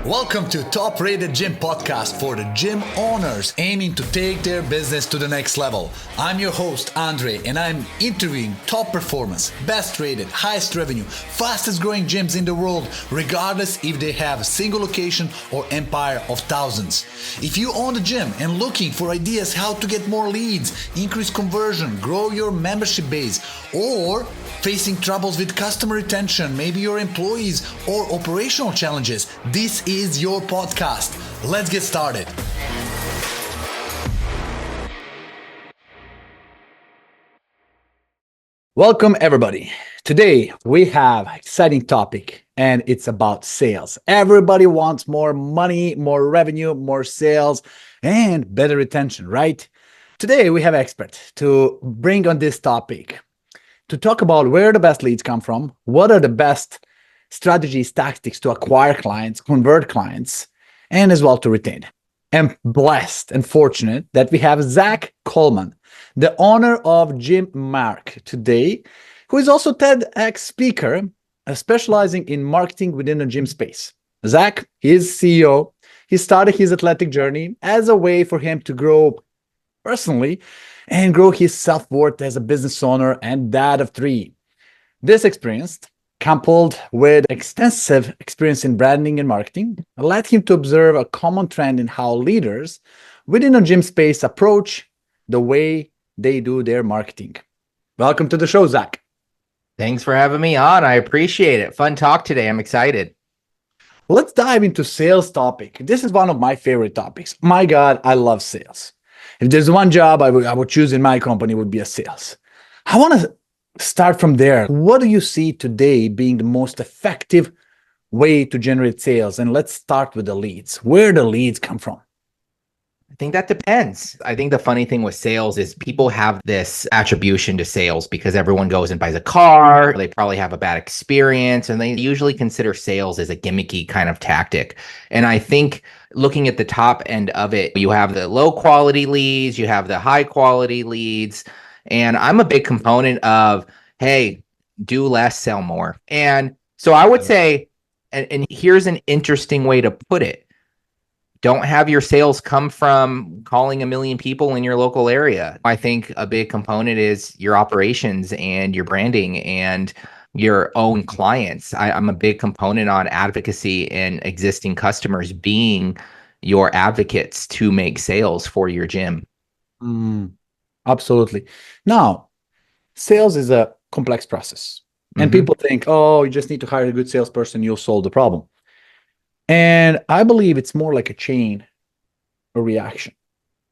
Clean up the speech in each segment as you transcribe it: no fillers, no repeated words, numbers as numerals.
Welcome to Top Rated Gym Podcast for the gym owners aiming to take their business to the next level. I'm your host, Andre, and I'm interviewing top performance, best rated, highest revenue, fastest growing gyms in the world, regardless if they have a single location or empire of thousands. If you own a gym and looking for ideas how to get more leads, increase conversion, grow your membership base, or facing troubles with customer retention, maybe your employees or operational challenges, this is your podcast. Let's get started. Welcome everybody. Today we have an exciting topic and it's about sales. Everybody wants more money, more revenue, more sales, and better retention, right? Today we have an expert to bring on this topic to talk about where the best leads come from, what are the best strategies, tactics to acquire clients, convert clients, and as well to retain. I'm blessed and fortunate that we have Zach Colman, the owner of GymMark today, who is also TEDx speaker, specializing in marketing within the gym space. Zach is CEO. He started his athletic journey as a way for him to grow personally and grow his self-worth as a business owner and dad of three. This experience, coupled with extensive experience in branding and marketing, led him to observe a common trend in how leaders within a gym space approach the way they do their marketing. Welcome to the show, Zach. Thanks for having me on. I appreciate it. Fun talk today. I'm excited. Let's dive into sales topic. This is one of my favorite topics. My God, I love sales. If there's one job I would choose in my company, it would be a sales. I want to start from there. What do you see today being the most effective way to generate sales? And let's start with the leads. Where the leads come from? I think that depends. I think the funny thing with sales is people have this attribution to sales because everyone goes and buys a car. They probably have a bad experience and they usually consider sales as a gimmicky kind of tactic. And I think looking at the top end of it, you have the low quality leads, you have the high quality leads. And I'm a big component of, hey, do less, sell more. And so I would say, and here's an interesting way to put it. Don't have your sales come from calling a million people in your local area. I think a big component is your operations and your branding and your own clients. I'm a big component on advocacy and existing customers being your advocates to make sales for your gym. Absolutely. Now, sales is a complex process. And people think, oh, you just need to hire a good salesperson, you'll solve the problem. And I believe it's more like a chain or reaction.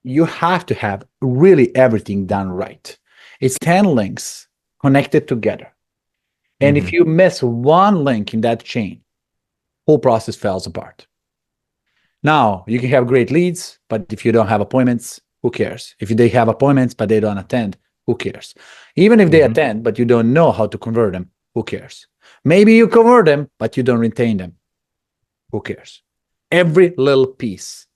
You have to have really everything done right. It's 10 links connected together. And if you miss one link in that chain, whole process falls apart. Now, you can have great leads, but if you don't have appointments, who cares? If they have appointments, but they don't attend, who cares? Even if they attend, but you don't know how to convert them, who cares? Maybe you convert them, but you don't retain them. Who cares? Every little piece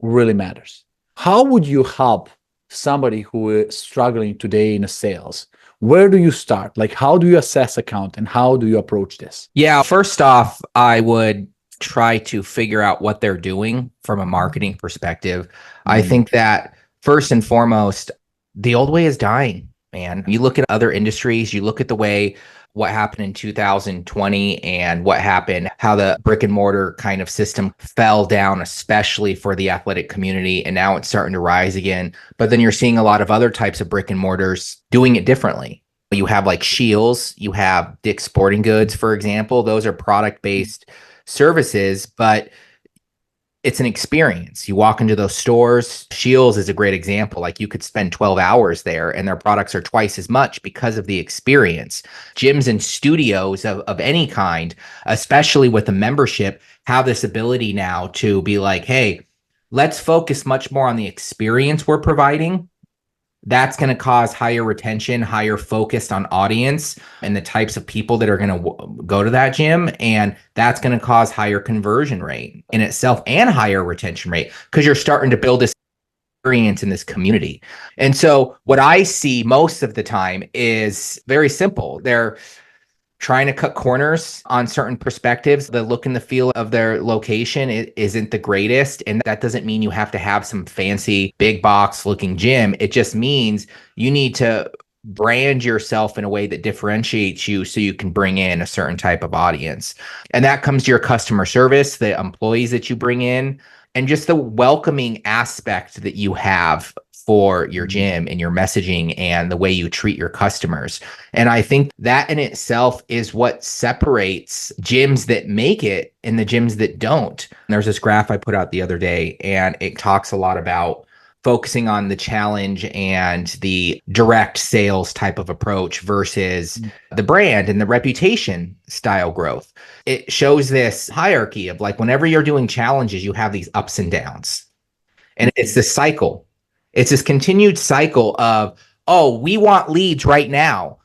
really matters. How would you help somebody who is struggling today in a sales? Where do you start? Like, how do you assess account and how do you approach this? Yeah, first off, I would try to figure out what they're doing from a marketing perspective. I think that first and foremost, the old way is dying, man. You look at other industries, you look at the way what happened in 2020 and what happened, how the brick and mortar kind of system fell down, especially for the athletic community. And now it's starting to rise again. But then you're seeing a lot of other types of brick and mortars doing it differently. You have like Shields, you have Dick's Sporting Goods, for example. Those are product-based services, but it's an experience. You walk into those stores. Shields is a great example. Like you could spend 12 hours there and their products are twice as much because of the experience. Gyms and studios of any kind, especially with a membership, have this ability now to be like, hey, let's focus much more on the experience we're providing. That's going to cause higher retention, higher focused on audience and the types of people that are going to go to that gym. And that's going to cause higher conversion rate in itself and higher retention rate because you're starting to build this experience in this community. And so what I see most of the time is very simple. trying to cut corners on certain perspectives. The look and the feel of their location isn't the greatest. And that doesn't mean you have to have some fancy big box looking gym. It just means you need to brand yourself in a way that differentiates you so you can bring in a certain type of audience. And that comes to your customer service, the employees that you bring in, and just the welcoming aspect that you have for your gym and your messaging and the way you treat your customers. And I think that in itself is what separates gyms that make it and the gyms that don't. And there's this graph I put out the other day, and it talks a lot about focusing on the challenge and the direct sales type of approach versus the brand and the reputation style growth. It shows this hierarchy of like, whenever you're doing challenges, you have these ups and downs. And it's this cycle. It's this continued cycle of, oh, we want leads right now.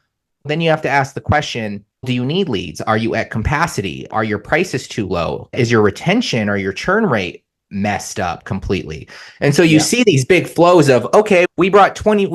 Then you have to ask the question, do you need leads? Are you at capacity? Are your prices too low? Is your retention or your churn rate messed up completely? And so you see these big flows of, okay, we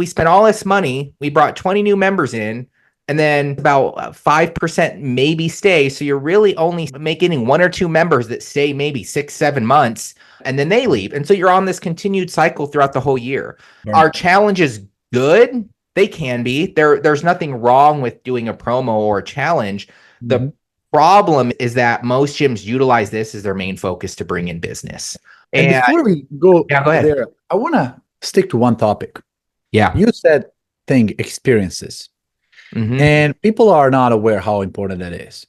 spent all this money, we brought 20 new members in, and then about 5% maybe stay. So you're really only making 1 or 2 members that stay maybe 6-7 months, and then they leave. And so you're on this continued cycle throughout the whole year. Yeah. Are challenges good? They can be. There's nothing wrong with doing a promo or a challenge. The problem is that most gyms utilize this as their main focus to bring in business. And before we go, go ahead. there, I want to stick to one topic. Yeah. You said experiences. And people are not aware how important that is.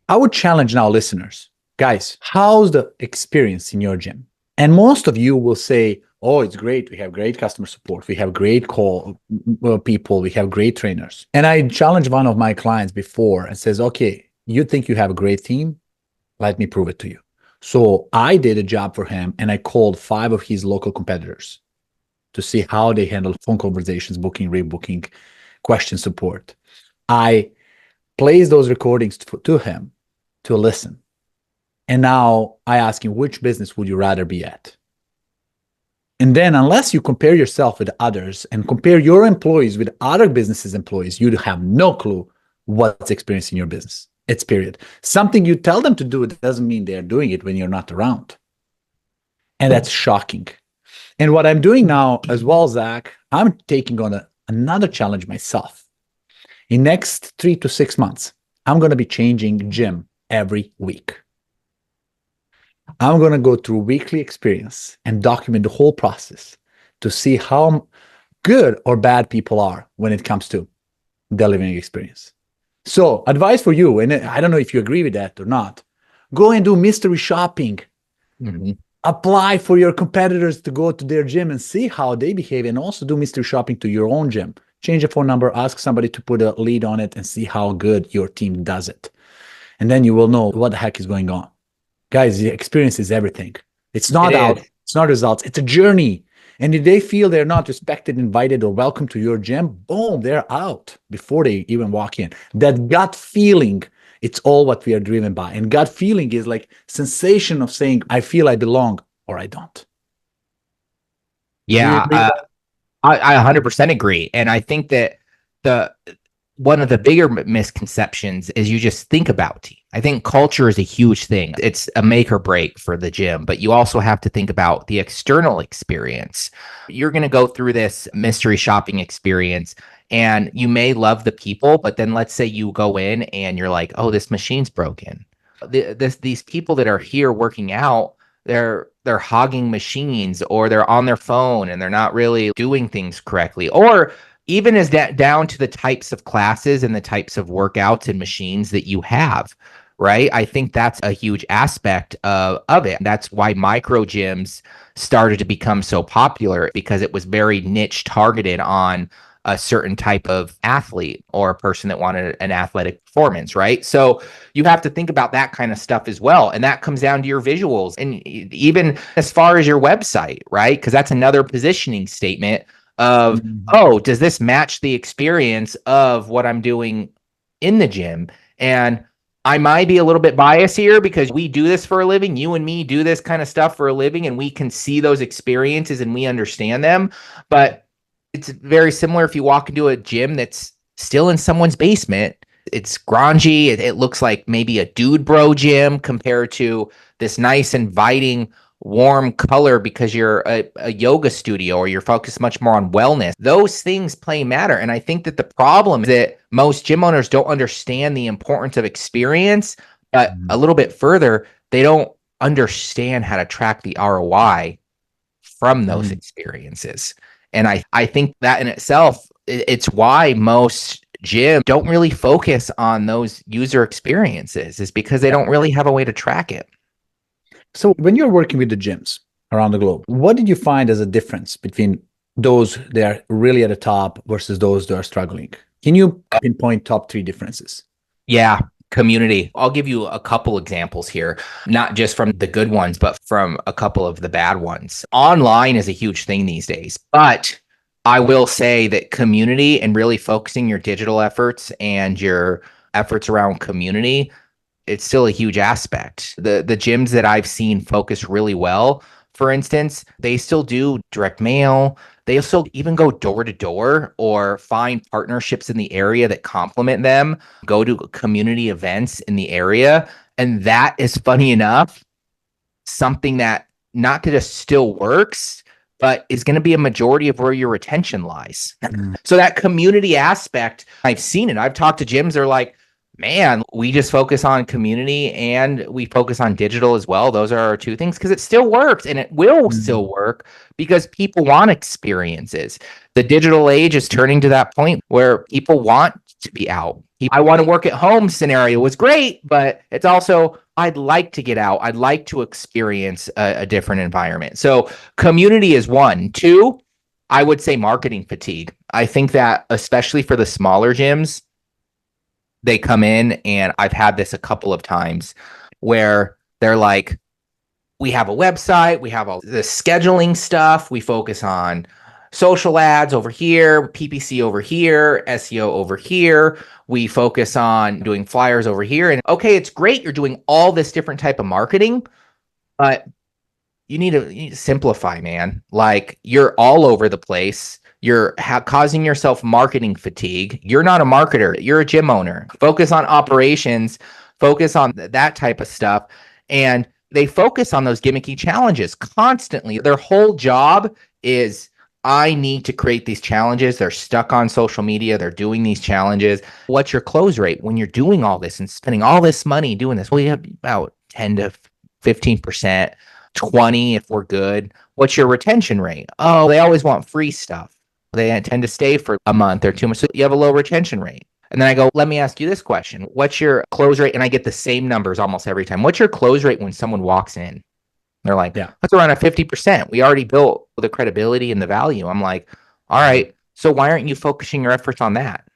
I would challenge now listeners, guys, how's the experience in your gym? And most of you will say, oh, it's great. We have great customer support. We have great people. We have great trainers. And I challenged one of my clients before and says, okay, you think you have a great team? Let me prove it to you. So I did a job for him, and I called 5 of his local competitors to see how they handle phone conversations, booking, rebooking, question support. I placed those recordings to him to listen. And now I ask him, which business would you rather be at? And then unless you compare yourself with others and compare your employees with other businesses' employees, you have no clue what's experienced in your business. It's period. Something you tell them to do, it doesn't mean they're doing it when you're not around. And that's shocking. And what I'm doing now as well, Zach, I'm taking on another challenge myself. In next 3 to 6 months, I'm going to be changing gym every week. I'm going to go through weekly experience and document the whole process to see how good or bad people are when it comes to delivering experience. So advice for you, and I don't know if you agree with that or not, go and do mystery shopping. Apply for your competitors to go to their gym and see how they behave, and also do mystery shopping to your own gym. Change the phone number, ask somebody to put a lead on it and see how good your team does it. And then you will know what the heck is going on. Guys, the experience is everything. It's not it's not results. It's a journey. And if they feel they're not respected, invited, or welcome to your gym, boom, they're out before they even walk in. That gut feeling, it's all what we are driven by. And gut feeling is like sensation of saying, I feel I belong or I don't. Yeah, I 100% agree. And I think that one of the bigger misconceptions is you just think about team. I think culture is a huge thing. It's a make or break for the gym, but you also have to think about the external experience. You're going to go through this mystery shopping experience and you may love the people, but then let's say you go in and you're like, oh, this machine's broken. These people that are here working out, they're hogging machines, or they're on their phone and they're not really doing things correctly. Or even as that down to the types of classes and the types of workouts and machines that you have, right? I think that's a huge aspect of it. That's why micro gyms started to become so popular, because it was very niche targeted on a certain type of athlete or a person that wanted an athletic performance, right? So you have to think about that kind of stuff as well. And that comes down to your visuals, and even as far as your website, right? Because that's another positioning statement of, oh, does this match the experience of what I'm doing in the gym? And I might be a little bit biased here because we do this for a living. You and me do this kind of stuff for a living, and we can see those experiences and we understand them. But it's very similar if you walk into a gym that's still in someone's basement. It's grungy. It looks like maybe a dude bro gym compared to this nice, inviting, warm color because you're a yoga studio or you're focused much more on wellness. Those things play matter. And I think that the problem is that most gym owners don't understand the importance of experience, but a little bit further, they don't understand how to track the ROI from those experiences. And I think that in itself, it's why most gyms don't really focus on those user experiences, is because they don't really have a way to track it. So when you're working with the gyms around the globe, what did you find as a difference between those that are really at the top versus those that are struggling? Can you pinpoint top 3 differences? Yeah, community. I'll give you a couple examples here, not just from the good ones, but from a couple of the bad ones. Online is a huge thing these days, but I will say that community and really focusing your digital efforts and your efforts around community, it's still a huge aspect. The gyms that I've seen focus really well, for instance, they still do direct mail. They still even go door to door or find partnerships in the area that complement them, go to community events in the area. And that is, funny enough, something that not just still works, but is going to be a majority of where your retention lies. So that community aspect, I've seen it. I've talked to gyms, they're like, man, we just focus on community and we focus on digital as well. Those are our 2 things because it still works and it will still work because people want experiences. The digital age is turning to that point where people want to be out. I want to work at home scenario was great, but it's also, I'd like to get out. I'd like to experience a different environment. So community is 1. 2, I would say marketing fatigue. I think that especially for the smaller gyms, they come in, and I've had this a couple of times where they're like, we have a website, we have all the scheduling stuff, we focus on social ads over here, PPC over here, SEO over here, we focus on doing flyers over here. And okay, it's great, you're doing all this different type of marketing, but you need to simplify, man. Like, you're all over the place. You're causing yourself marketing fatigue. You're not a marketer. You're a gym owner. Focus on operations. Focus on that type of stuff. And they focus on those gimmicky challenges constantly. Their whole job is, I need to create these challenges. They're stuck on social media. They're doing these challenges. What's your close rate when you're doing all this and spending all this money doing this? Well, you have about 10 to 15%, 20 if we're good. What's your retention rate? Oh, they always want free stuff. They tend to stay for a month or 2 months. So you have a low retention rate. And then I go, let me ask you this question. What's your close rate? And I get the same numbers almost every time. What's your close rate when someone walks in? They're like, that's around a 50%. We already built the credibility and the value. I'm like, all right, so why aren't you focusing your efforts on that?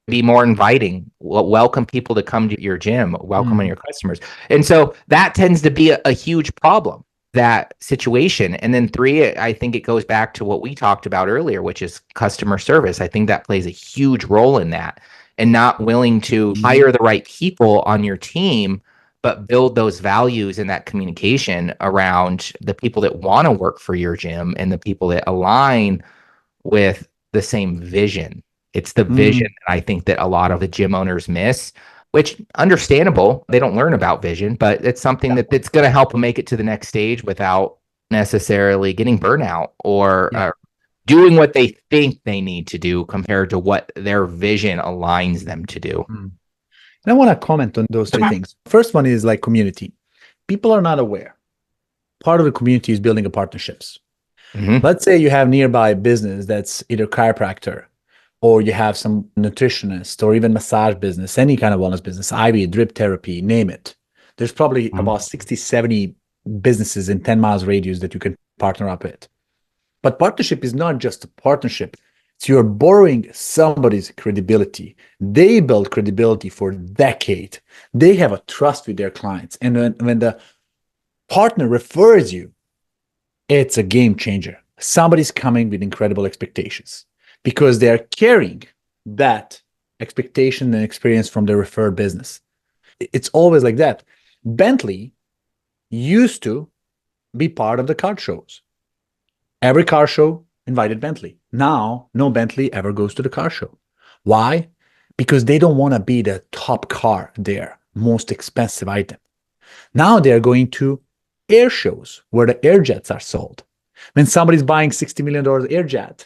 Be more inviting, welcome people to come to your gym, welcome your customers. And so that tends to be a huge problem, that situation. And then 3, I think it goes back to what we talked about earlier, which is customer service. I think that plays a huge role in that, and not willing to hire the right people on your team, but build those values and that communication around the people that want to work for your gym and the people that align with the same vision. It's the vision I think that a lot of the gym owners miss, which understandable. They don't learn about vision, but it's something that's going to help them make it to the next stage without necessarily getting burnout or doing what they think they need to do compared to what their vision aligns them to do. And I want to comment on those 3 things. First one is like community. People are not aware. Part of the community is building partnerships. Let's say you have nearby business that's either chiropractor, or you have some nutritionist, or even massage business, any kind of wellness business, IV, drip therapy, name it. There's probably about 60, 70 businesses in 10 miles radius that you can partner up with. But partnership is not just a partnership. It's you're borrowing somebody's credibility. They build credibility for a decade. They have a trust with their clients. And when the partner refers you, it's a game changer. Somebody's coming with incredible expectations, because they're carrying that expectation and experience from the referred business. It's always like that. Bentley used to be part of the car shows. Every car show invited Bentley. Now, no Bentley ever goes to the car show. Why? because they don't want to be the top car there, most expensive item. Now they're going to air shows where the air jets are sold. When somebody's buying $60 million air jet,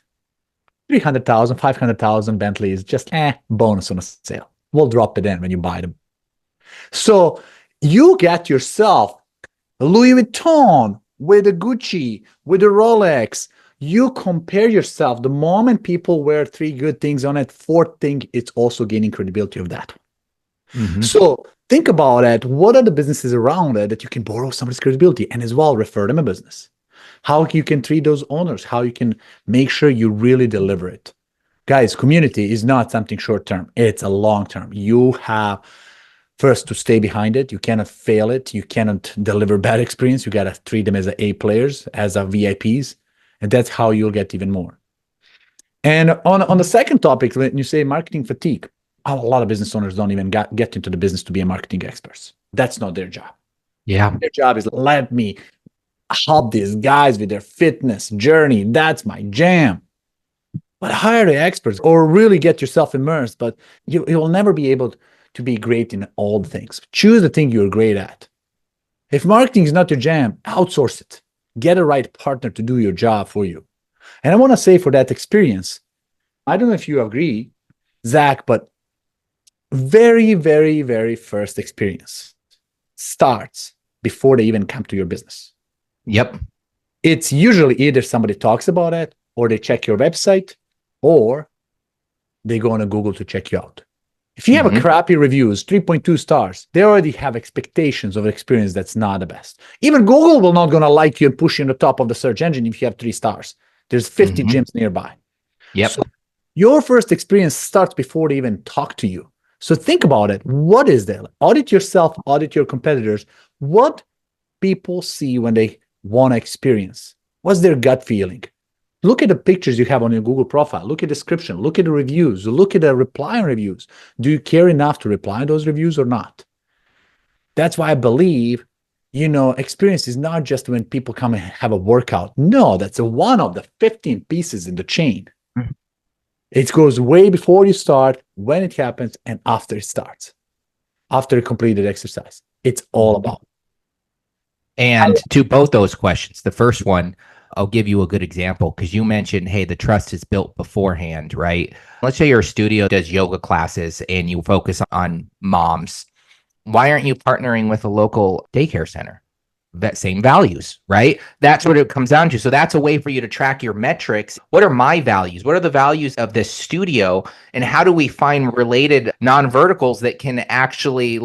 300,000, 500,000 Bentleys, just bonus on a sale. We'll drop it in when you buy them. So you get yourself a Louis Vuitton with a Gucci, with a Rolex. You compare yourself. The moment people wear three good things on it, fourth thing, it's also gaining credibility of that. So think about it. What are the businesses around it that you can borrow somebody's credibility and as well refer them a business? How you can treat those owners, how you can make sure you really deliver it. Guys, community is not something short term. It's a long term. You have first to stay behind it. You cannot fail it. You cannot deliver bad experience. You got to treat them as A players, as a VIPs. And that's how you'll get even more. And on the second topic, when you say marketing fatigue, a lot of business owners don't even get into the business to be a marketing experts. That's not their job. Yeah. Their job is let me help these guys with their fitness journey. That's my jam. But hire the experts or really get yourself immersed. But you'll never be able to be great in all the things. Choose the thing you're great at. If marketing is not your jam, outsource it. Get a right partner to do your job for you. And I want to say for that experience, I don't know if you agree, Zach, but very, very, very first experience starts before they even come to your business. Yep. It's usually either somebody talks about it or they check your website or they go on Google to check you out. If you have a crappy reviews, 3.2 stars, they already have expectations of experience that's not the best. Even Google will not going to like you and push you on the top of the search engine if you have 3 stars. There's 50 gyms nearby. Yep. So your first experience starts before they even talk to you. So think about it. What is there? Audit yourself, audit your competitors. What people see when they want to experience? What's their gut feeling? Look at the pictures you have on your Google profile. Look at the description. Look at the reviews. Look at the reply on reviews. Do you care enough to reply on those reviews or not? That's why I believe, experience is not just when people come and have a workout. No, that's one of the 15 pieces in the chain. It goes way before you start, when it happens, and after it starts. After a completed exercise. It's all about. And to both those questions, the first one, I'll give you a good example because you mentioned, hey, the trust is built beforehand, right? Let's say your studio does yoga classes and you focus on moms. Why aren't you partnering with a local daycare center? That same values, right? That's what it comes down to. So that's a way for you to track your metrics. What are my values? What are the values of this studio? And how do we find related non-verticals that can actually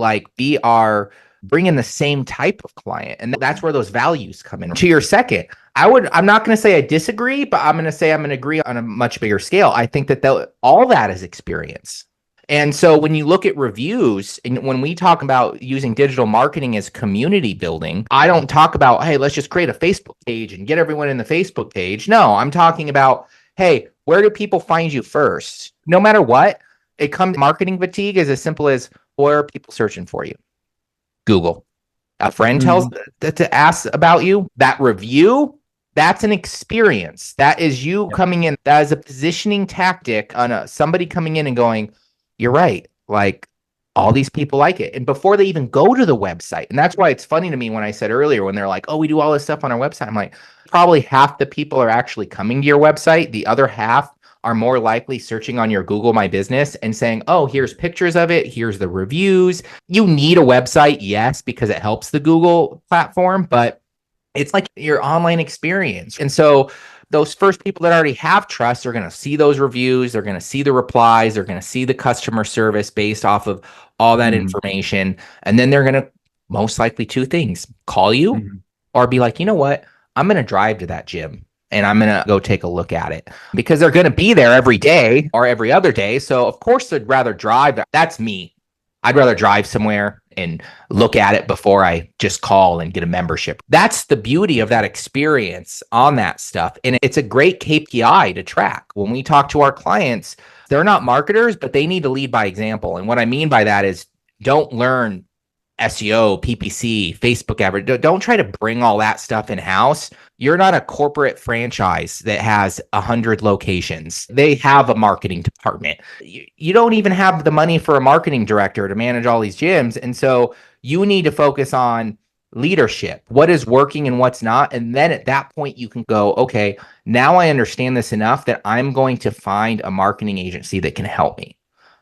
bring in the same type of client? And that's where those values come in. To your second, I'm not going to say I disagree, but I'm going to say I'm going to agree on a much bigger scale. I think that all that is experience. And so when you look at reviews, and when we talk about using digital marketing as community building, I don't talk about, hey, let's just create a Facebook page and get everyone in the Facebook page. No, I'm talking about, hey, where do people find you first? No matter what, it comes marketing fatigue is as simple as, where are people searching for you? Google. A friend tells to ask about you. That review, that's an experience. That is you coming in. That is a positioning tactic on somebody coming in and going, you're right. Like all these people like it. And before they even go to the website. And that's why it's funny to me when I said earlier, when they're like, oh, we do all this stuff on our website. I'm like, probably half the people are actually coming to your website. The other half are more likely searching on your Google My Business and saying, oh, here's pictures of it. Here's the reviews. You need a website, yes, because it helps the Google platform, but it's like your online experience. And so those first people that already have trust are going to see those reviews. They're going to see the replies. They're going to see the customer service based off of all that information. And then they're going to most likely 2 things, call you or be like, you know what? I'm going to drive to that gym and I'm going to go take a look at it because they're going to be there every day or every other day. So of course they'd rather drive. That's me. I'd rather drive somewhere and look at it before I just call and get a membership. That's the beauty of that experience on that stuff. And it's a great KPI to track. When we talk to our clients, they're not marketers, but they need to lead by example. And what I mean by that is don't learn SEO, PPC, Facebook advert. Don't try to bring all that stuff in-house. You're not a corporate franchise that has 100 locations. They have a marketing department. You don't even have the money for a marketing director to manage all these gyms. And so you need to focus on leadership, what is working and what's not. And then at that point, you can go, okay, now I understand this enough that I'm going to find a marketing agency that can help me.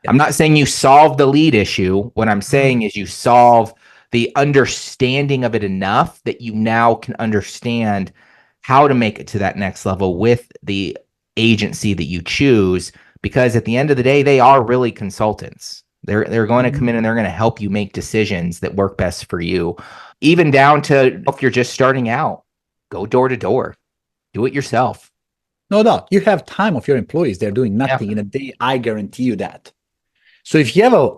I'm not saying you solve the lead issue. What I'm saying is you solve the understanding of it enough that you now can understand how to make it to that next level with the agency that you choose. Because at the end of the day, they are really consultants. They're going to come in and they're going to help you make decisions that work best for you. Even down to if you're just starting out, go door to door, do it yourself. No doubt. You have time of your employees. They're doing nothing in a day. I guarantee you that. So if you have a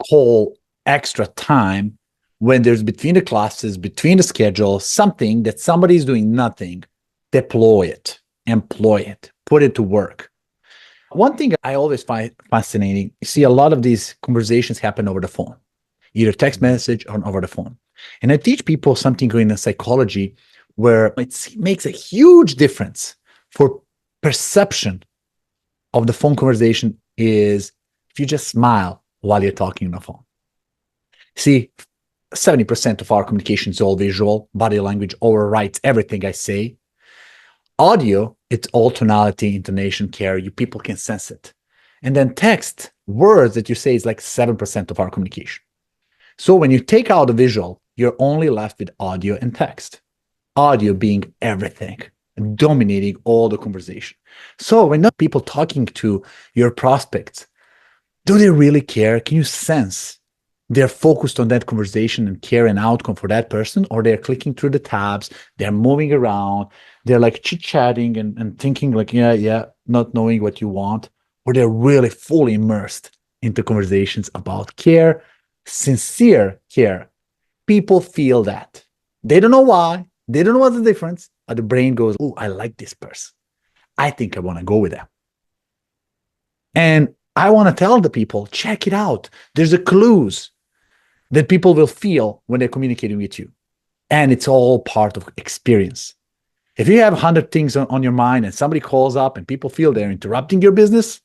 whole extra time when there's between the classes, between the schedule, something that somebody's doing nothing, deploy it, employ it, put it to work. One thing I always find fascinating, you see a lot of these conversations happen over the phone, either text message or over the phone. And I teach people something in psychology where it makes a huge difference for perception of the phone conversation is if you just smile while you're talking on the phone. See, 70% of our communication is all visual. Body language overwrites everything I say. Audio, it's all tonality, intonation, care. You people can sense it. And then text, words that you say is like 7% of our communication. So when you take out the visual, you're only left with audio and text. Audio being everything, dominating all the conversation. So when people talking to your prospects, do they really care? Can you sense they're focused on that conversation and care and outcome for that person, or they're clicking through the tabs, they're moving around, they're like chit-chatting and thinking like, yeah, not knowing what you want, or they're really fully immersed into conversations about care, sincere care. People feel that. They don't know why. They don't know what's the difference, but the brain goes, oh, I like this person. I think I want to go with them. And I want to tell the people, check it out. There's a clues that people will feel when they're communicating with you. And it's all part of experience. If you have 100 things on your mind and somebody calls up and people feel they're interrupting your business,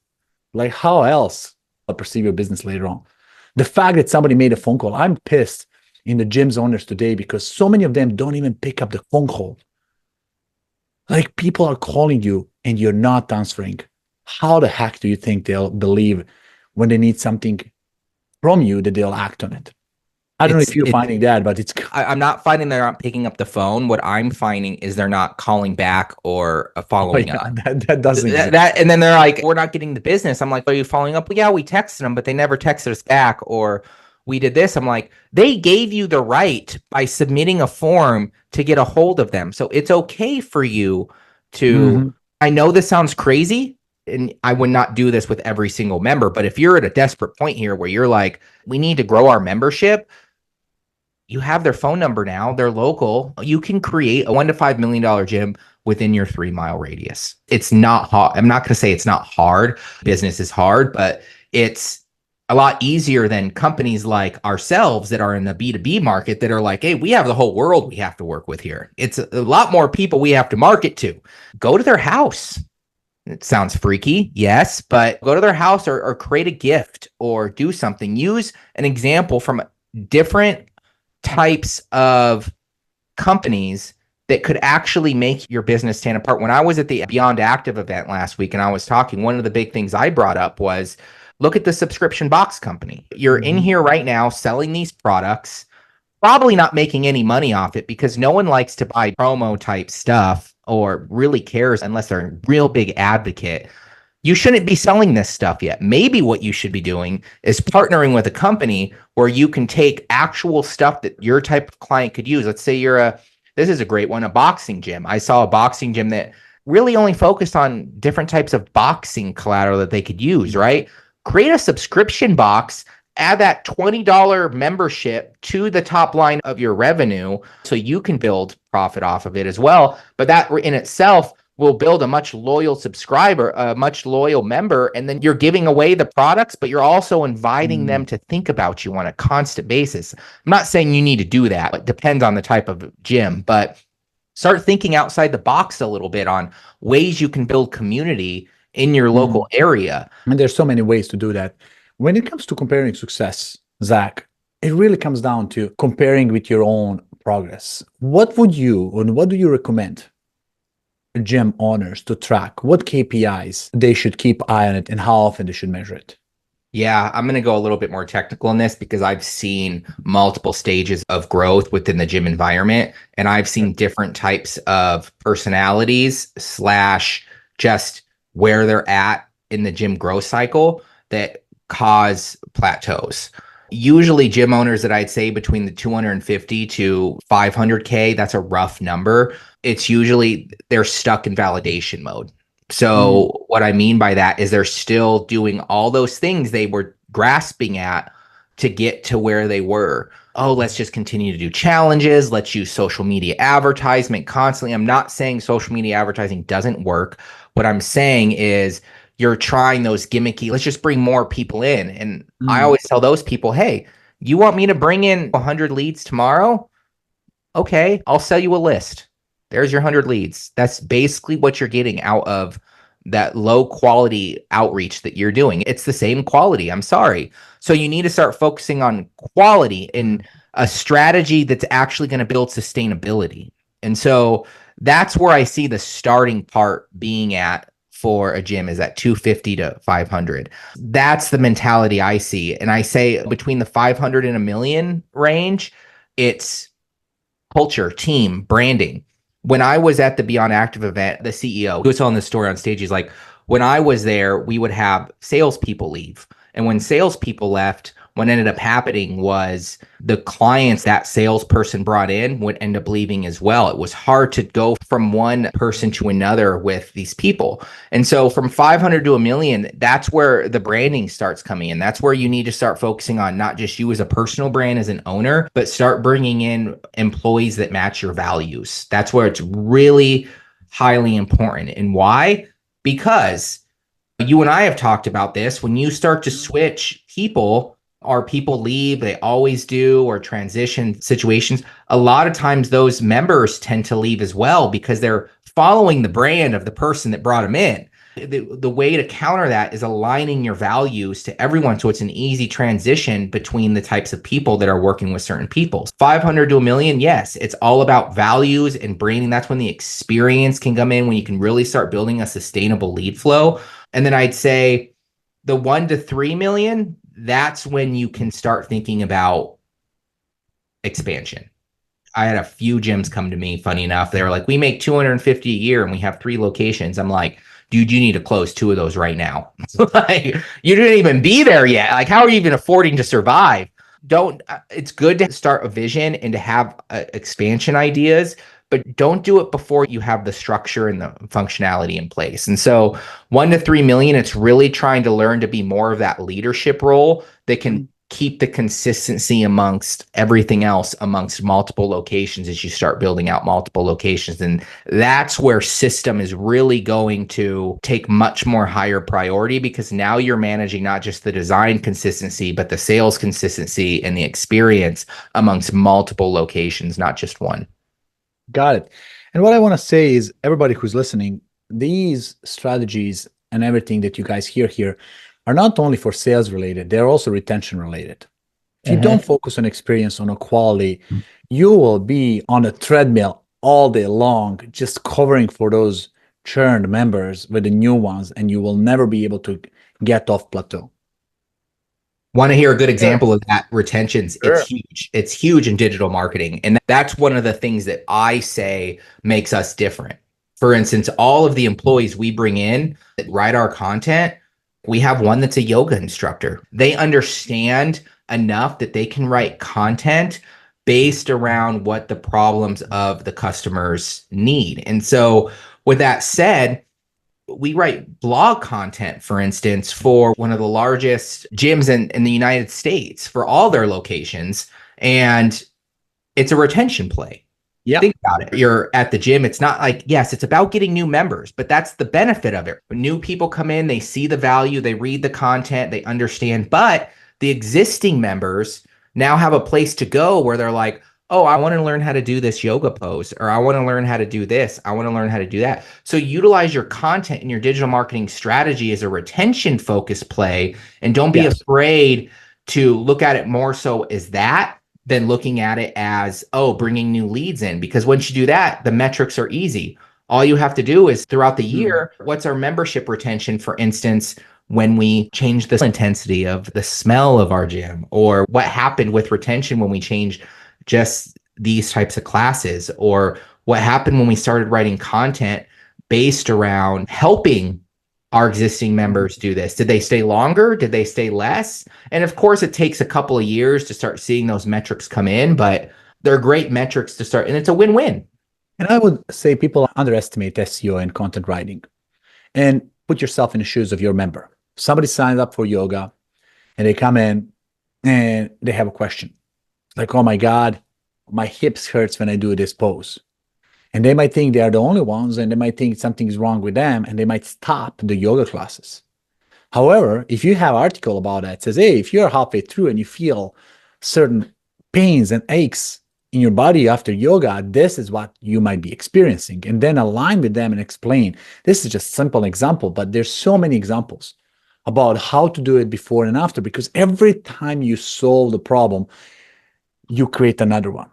like how else I'll perceive your business later on? The fact that somebody made a phone call, I'm pissed in the gym's owners today because so many of them don't even pick up the phone call. Like people are calling you and you're not answering. How the heck do you think they'll believe when they need something from you that they'll act on it? I don't know if you're finding that, but I'm not finding they're not picking up the phone. What I'm finding is they're not calling back or following up. That doesn't exist. And then they're like, we're not getting the business. I'm like, are you following up? Well, yeah, we texted them, but they never texted us back, or we did this. I'm like, they gave you the right by submitting a form to get a hold of them. So it's okay for you to, I know this sounds crazy, and I would not do this with every single member, but if you're at a desperate point here where you're like, we need to grow our membership, you have their phone number now, they're local. You can create a $1 to $5 million gym within your 3-mile radius. It's not hard. I'm not going to say it's not hard. Business is hard, but it's a lot easier than companies like ourselves that are in the B2B market that are like, hey, we have the whole world we have to work with here. It's a lot more people we have to market to. Go to their house. It sounds freaky, yes, but go to their house or create a gift or do something. Use an example from different types of companies that could actually make your business stand apart. When I was at the Beyond Active event last week and I was talking, one of the big things I brought up was, look at the subscription box company. You're in here right now selling these products, probably not making any money off it because no one likes to buy promo type stuff or really cares unless they're a real big advocate. You shouldn't be selling this stuff yet. Maybe what you should be doing is partnering with a company where you can take actual stuff that your type of client could use. Let's say this is a great one, a boxing gym. I saw a boxing gym that really only focused on different types of boxing collateral that they could use, right? Create a subscription box, add that $20 membership to the top line of your revenue so you can build profit off of it as well. But that in itself will build a much loyal subscriber, a much loyal member, and then you're giving away the products, but you're also inviting them to think about you on a constant basis. I'm not saying you need to do that. It depends on the type of gym, but start thinking outside the box a little bit on ways you can build community in your local area. And there's so many ways to do that. When it comes to comparing success, Zach, it really comes down to comparing with your own progress. What do you recommend gym owners to track? What KPIs they should keep eye on it and how often they should measure it? Yeah, I'm going to go a little bit more technical in this because I've seen multiple stages of growth within the gym environment, and I've seen different types of personalities / just where they're at in the gym growth cycle that cause plateaus. Usually gym owners that I'd say between the 250 to 500K, that's a rough number. It's usually they're stuck in validation mode. So what I mean by that is they're still doing all those things they were grasping at to get to where they were. Oh, let's just continue to do challenges. Let's use social media advertisement constantly. I'm not saying social media advertising doesn't work. What I'm saying is you're trying those gimmicky, let's just bring more people in. And I always tell those people, hey, you want me to bring in 100 leads tomorrow? Okay, I'll sell you a list. There's your 100 leads. That's basically what you're getting out of that low quality outreach that you're doing. It's the same quality. I'm sorry. So you need to start focusing on quality in a strategy that's actually going to build sustainability. And so that's where I see the starting part being at for a gym is at 250 to 500. That's the mentality I see. And I say between the 500 and a million range, it's culture, team, branding. When I was at the Beyond Active event, the CEO, he was telling this story on stage. He's like, when I was there, we would have salespeople leave. And when salespeople left, what ended up happening was the clients that salesperson brought in would end up leaving as well. It was hard to go from one person to another with these people. And so from 500 to a million, that's where the branding starts coming in. That's where you need to start focusing on not just you as a personal brand as an owner, but start bringing in employees that match your values. That's where it's really highly important. And why? Because you and I have talked about this. When you start to switch people, or people leave, they always do, or transition situations, a lot of times those members tend to leave as well because they're following the brand of the person that brought them in. The way to counter that is aligning your values to everyone so it's an easy transition between the types of people that are working with certain people. 500 to a million, yes, it's all about values and branding. That's when the experience can come in, when you can really start building a sustainable lead flow. And then I'd say the 1 to 3 million, that's when you can start thinking about expansion. I had a few gyms come to me, funny enough. They were like, we make 250 a year and we have 3 locations. I'm like, dude, you need to close 2 of those right now. Like, you didn't even be there yet. Like, how are you even affording to survive? It's good to start a vision and to have expansion ideas, but don't do it before you have the structure and the functionality in place. And so 1 to 3 million, it's really trying to learn to be more of that leadership role that can keep the consistency amongst everything else, amongst multiple locations as you start building out multiple locations. And that's where system is really going to take much more higher priority, because now you're managing not just the design consistency, but the sales consistency and the experience amongst multiple locations, not just one. Got it. And what I want to say is, everybody who's listening, these strategies and everything that you guys hear here are not only for sales related, they're also retention related. If you don't focus on experience, on a quality, you will be on a treadmill all day long, just covering for those churned members with the new ones, and you will never be able to get off plateau. Want to hear a good example of that? Retentions. Sure. It's huge. It's huge in digital marketing. And that's one of the things that I say makes us different. For instance, all of the employees we bring in that write our content, we have one that's a yoga instructor. They understand enough that they can write content based around what the problems of the customers need. And so with that said, we write blog content, for instance, for one of the largest gyms in the United States for all their locations. And it's a retention play. Yeah. Think about it. You're at the gym. It's not like, yes, it's about getting new members, but that's the benefit of it. When new people come in, they see the value, they read the content, they understand. But the existing members now have a place to go where they're like, oh, I want to learn how to do this yoga pose, or I want to learn how to do this. I want to learn how to do that. So utilize your content and your digital marketing strategy as a retention focused play. And don't be afraid to look at it more so as that than looking at it as, oh, bringing new leads in. Because once you do that, the metrics are easy. All you have to do is throughout the year, what's our membership retention, for instance, when we change the intensity of the smell of our gym, or what happened with retention when we changed just these types of classes, or what happened when we started writing content based around helping our existing members do this. Did they stay longer? Did they stay less? And of course, it takes a couple of years to start seeing those metrics come in, but they're great metrics to start, and it's a win-win. And I would say people underestimate SEO and content writing. And put yourself in the shoes of your member. Somebody signs up for yoga and they come in and they have a question. Like, oh my God, my hips hurts when I do this pose. And they might think they are the only ones, and they might think something is wrong with them, and they might stop the yoga classes. However, if you have an article about that, it says, hey, if you're halfway through and you feel certain pains and aches in your body after yoga, this is what you might be experiencing. And then align with them and explain. This is just a simple example, but there's so many examples about how to do it before and after, because every time you solve the problem, you create another one.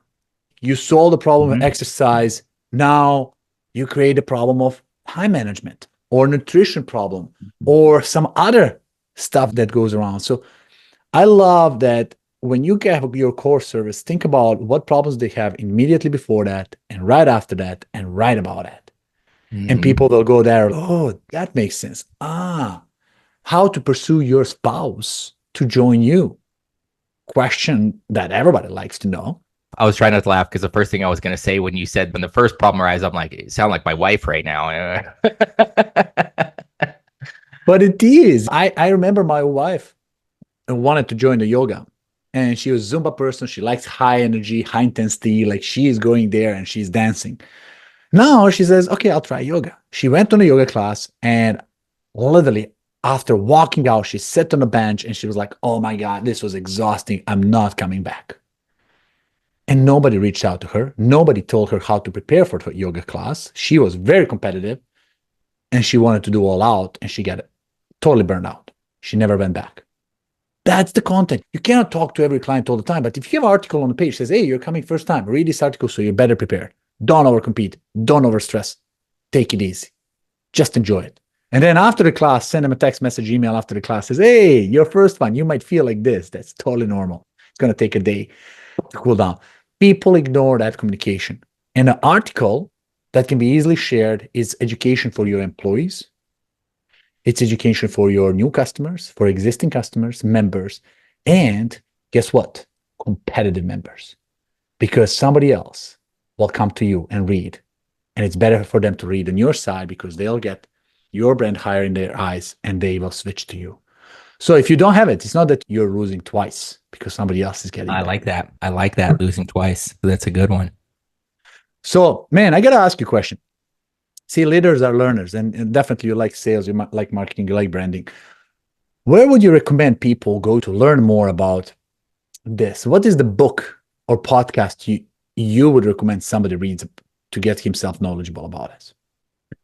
You solve the problem of exercise. Now you create a problem of time management or nutrition problem or some other stuff that goes around. So I love that when you get your core service, think about what problems they have immediately before that and right after that and write about it. And people will go there, oh, that makes sense. How to pursue your spouse to join you. Question that everybody likes to know. I was trying not to laugh because the first thing I was going to say when you said when the first problem arises, I'm like, it sounds like my wife right now. But it is. I remember my wife wanted to join the yoga, and she was a Zumba person. She likes high energy, high intensity. Like, she is going there and she's dancing. Now she says, okay, I'll try yoga. She went on a yoga class, and literally after walking out, she sat on a bench and she was like, oh my God, this was exhausting. I'm not coming back. And nobody reached out to her. Nobody told her how to prepare for her yoga class. She was very competitive and she wanted to do all out, and she got totally burned out. She never went back. That's the content. You cannot talk to every client all the time, but if you have an article on the page that says, hey, you're coming first time, read this article so you're better prepared. Don't overcompete. Don't overstress. Take it easy. Just enjoy it. And then after the class, send them a text message, email after the class, says, hey, your first one, you might feel like this. That's totally normal. It's going to take a day to cool down. People ignore that communication. And an article that can be easily shared is education for your employees. It's education for your new customers, for existing customers, members, and guess what? Competitive members. Because somebody else will come to you and read. And it's better for them to read on your side because they'll get your brand higher in their eyes and they will switch to you. So if you don't have it, it's not that you're losing twice because somebody else is getting it. I like that. I like that, losing twice. That's a good one. So, man, I got to ask you a question. See, leaders are learners, and definitely you like sales, you like marketing, you like branding. Where would you recommend people go to learn more about this? What is the book or podcast you would recommend somebody reads to get himself knowledgeable about it?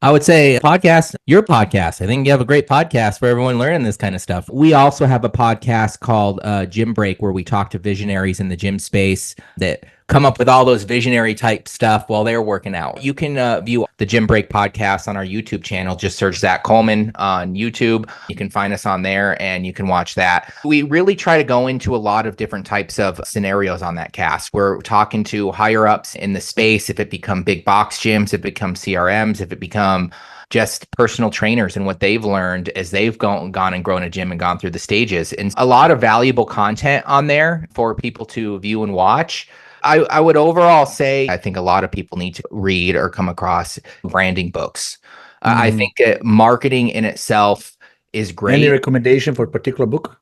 I would say podcast, your podcast. I think you have a great podcast for everyone learning this kind of stuff. We also have a podcast called Gym Break, where we talk to visionaries in the gym space that come up with all those visionary type stuff while they're working out. You can view the Gym Break podcast on our YouTube channel. Just search Zach Colman on YouTube. You can find us on there and you can watch that. We really try to go into a lot of different types of scenarios on that cast. We're talking to higher ups in the space. If it become big box gyms, if it becomes CRMs, if it become just personal trainers and what they've learned as they've gone and grown a gym and gone through the stages. And a lot of valuable content on there for people to view and watch. I would overall say I think a lot of people need to read or come across branding books. I think marketing in itself is great. Any recommendation for a particular book?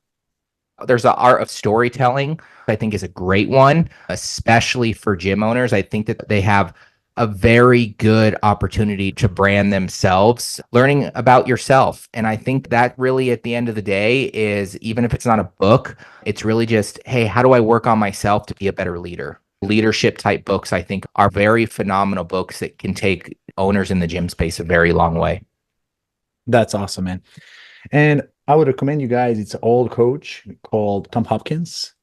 There's The Art of Storytelling, I think is a great one, especially for gym owners. I think that they have a very good opportunity to brand themselves, learning about yourself. And I think that really at the end of the day is, even if it's not a book, it's really just, hey, how do I work on myself to be a better leader? Leadership type books, I think, are very phenomenal books that can take owners in the gym space a very long way. That's awesome, man. And I would recommend you guys, it's an old coach called Tom Hopkins.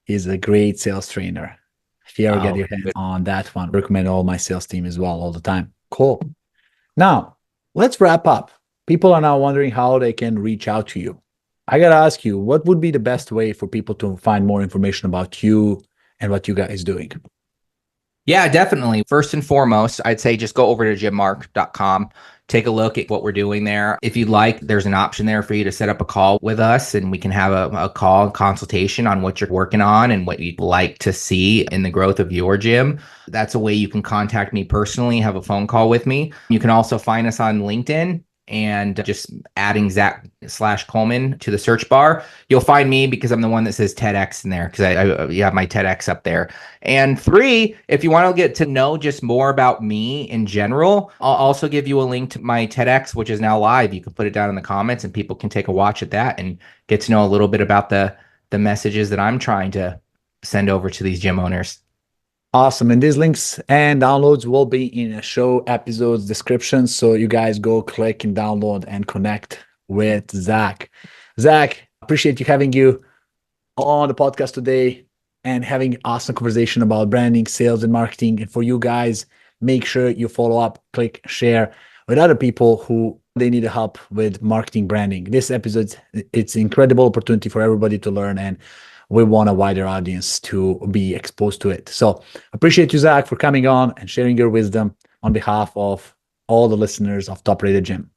He's a great sales trainer. If you ever get your hands on that one, recommend all my sales team as well all the time. Cool. Now, let's wrap up. People are now wondering how they can reach out to you. I got to ask you, what would be the best way for people to find more information about you and what you guys doing? Yeah, definitely. First and foremost, I'd say just go over to gymmark.com. Take a look at what we're doing there. If you'd like, there's an option there for you to set up a call with us, and we can have a call consultation on what you're working on and what you'd like to see in the growth of your gym. That's a way you can contact me personally, have a phone call with me. You can also find us on LinkedIn, and just adding Zach/Colman to the search bar, you'll find me because I'm the one that says TEDx in there, because I have my TEDx up there. And 3, if you want to get to know just more about me in general, I'll also give you a link to my TEDx, which is now live. You can put it down in the comments and people can take a watch at that and get to know a little bit about the messages that I'm trying to send over to these gym owners. Awesome. And these links and downloads will be in a show episode's description. So you guys go click and download and connect with Zach. Zach, appreciate having you on the podcast today and having awesome conversation about branding, sales, and marketing. And for you guys, make sure you follow up, click, share with other people who they need help with marketing branding. This episode, it's an incredible opportunity for everybody to learn, and we want a wider audience to be exposed to it. So appreciate you, Zach, for coming on and sharing your wisdom on behalf of all the listeners of Top Rated Gym.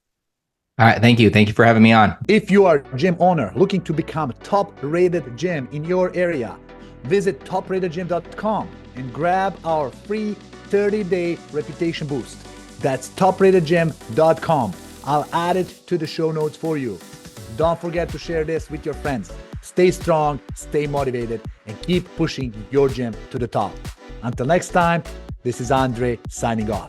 All right. Thank you. Thank you for having me on. If you are a gym owner looking to become a top-rated gym in your area, visit topratedgym.com and grab our free 30-day reputation boost. That's topratedgym.com. I'll add it to the show notes for you. Don't forget to share this with your friends. Stay strong, stay motivated, and keep pushing your gym to the top. Until next time, this is Andre signing off.